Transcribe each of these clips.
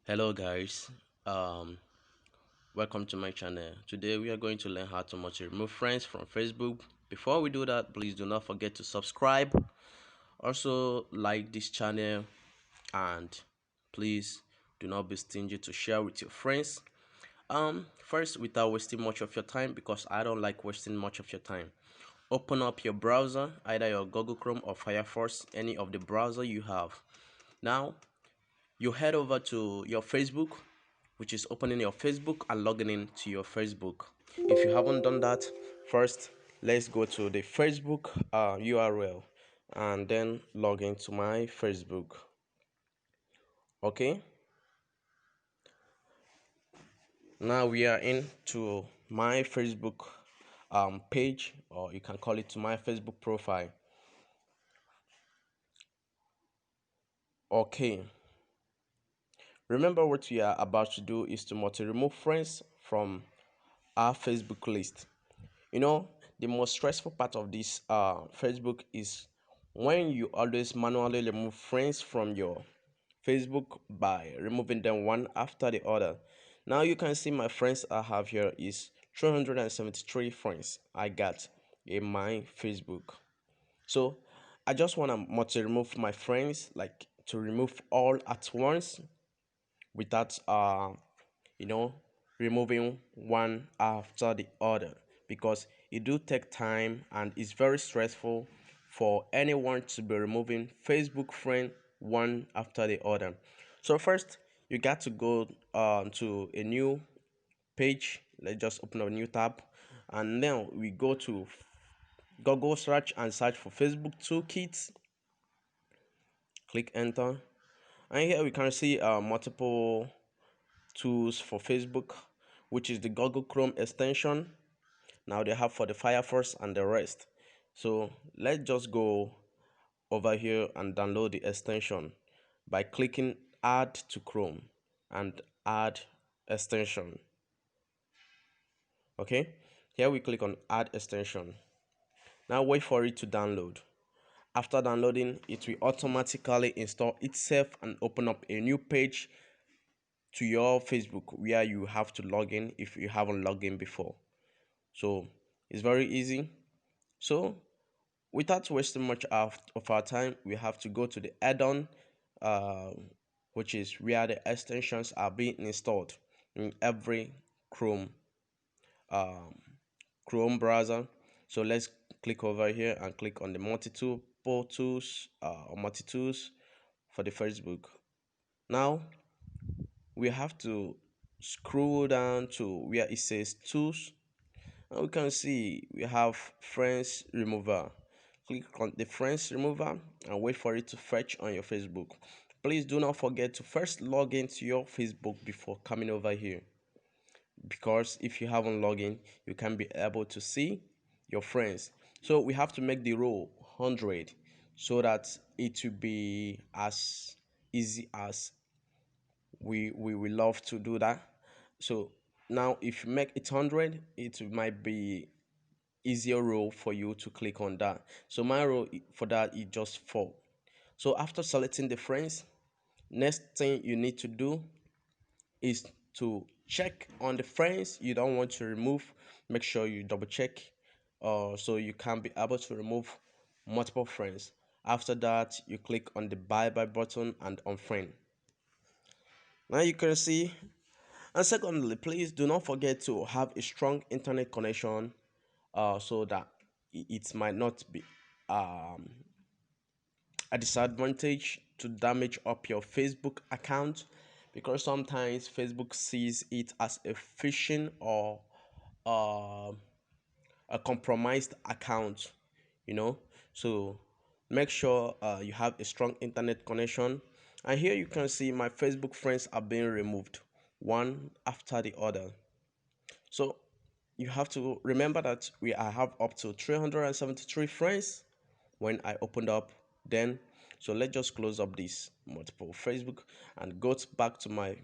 Hello guys, um welcome to my channel. Today we are going to learn how to remove friends from Facebook. Before we do that, please do not forget to subscribe, also like this channel, and please do not be stingy to share with your friends. First, without wasting much of your time, because I don't like wasting much of your time, open up your browser, either your Google Chrome or Firefox, any of the browser you have. Now you head over to your Facebook, which is opening your Facebook and logging in to your Facebook. If you haven't done that, first let's go to the Facebook URL and then log into my Facebook. Okay, now we are into my Facebook page, or you can call it to my Facebook profile. Okay, remember what we are about to do is to remove friends from our Facebook list. You know, the most stressful part of this Facebook is when you always manually remove friends from your Facebook by removing them one after the other. Now you can see my friends I have here is 373 friends I got in my Facebook. So I just want to remove my friends, like to remove all at once without you know removing one after the other, because it do take time and it's very stressful for anyone to be removing Facebook friend one after the other. So first you got to go to a new page. Let's just open a new tab, and then we go to Google search and search for Facebook toolkit. Click enter, and here we can see multiple tools for Facebook, which is the Google Chrome extension. Now they have for the Firefox and the rest. So let's just go over here and download the extension by clicking add to Chrome and add extension. Okay, here we click on add extension. Now wait for it to download. After downloading, it will automatically install itself and open up a new page to your Facebook where you have to log in if you haven't logged in before. So it's very easy. So without wasting much of our time, we have to go to the add-on, uh, which is where the extensions are being installed in every um, Chrome browser. So let's click over here and click on the multi-tool tools or multi-tools for the Facebook. Now we have to scroll down to where it says tools, and we can see we have friends remover. Click on the friends remover and wait for it to fetch on your Facebook. Please do not forget to first log into your Facebook before coming over here, because if you haven't logged in, you can be able to see your friends. So we have to make the rule 100 so that it will be as easy as we love to do that. So now if you make it 100, it might be easier role for you to click on that. So my role for that is just 4. So after selecting the friends, next thing you need to do is to check on the friends you don't want to remove. Make sure you double check, so you can be able to remove multiple friends. After that, you click on the bye bye button and unfriend. Now you can see. And secondly, please do not forget to have a strong internet connection, so that it might not be um, a disadvantage to damage up your Facebook account, because sometimes Facebook sees it as a phishing or uh, a compromised account, you know. So make sure you have a strong internet connection. And here you can see my Facebook friends are being removed one after the other. So you have to remember that I have up to 373 friends when I opened up then. So let's just close up this multiple Facebook and back to my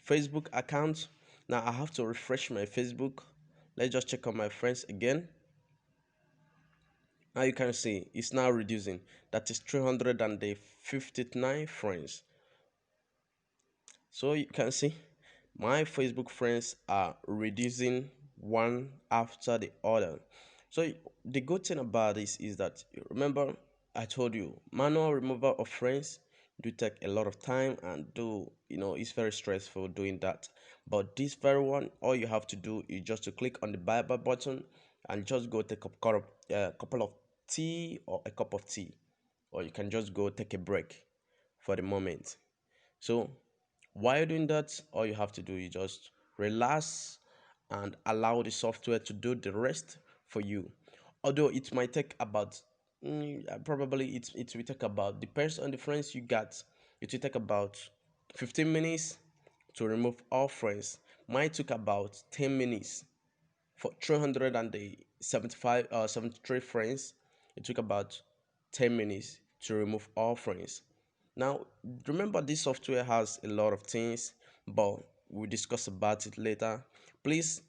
Facebook account. Now I have to refresh my Facebook. Let's just check on my friends again. Now you can see it's now reducing. That is 359 friends. So you can see my Facebook friends are reducing one after the other. So the good thing about this is that, remember, I told you manual removal of friends do take a lot of time, and do it's very stressful doing that. But this very one, all you have to do is just to click on the bye bye button and just go take a couple of tea or a cup of tea, or you can just go take a break for the moment. So while you're doing that, all you have to do is just relax and allow the software to do the rest for you. Although it might take about probably it will take about, depends on the friends you got, it will take about 15 minutes to remove all friends. Mine took about 10 minutes for 375 73 frames. It took about 10 minutes to remove all frames. Now remember, this software has a lot of things, but we'll discuss about it later. Please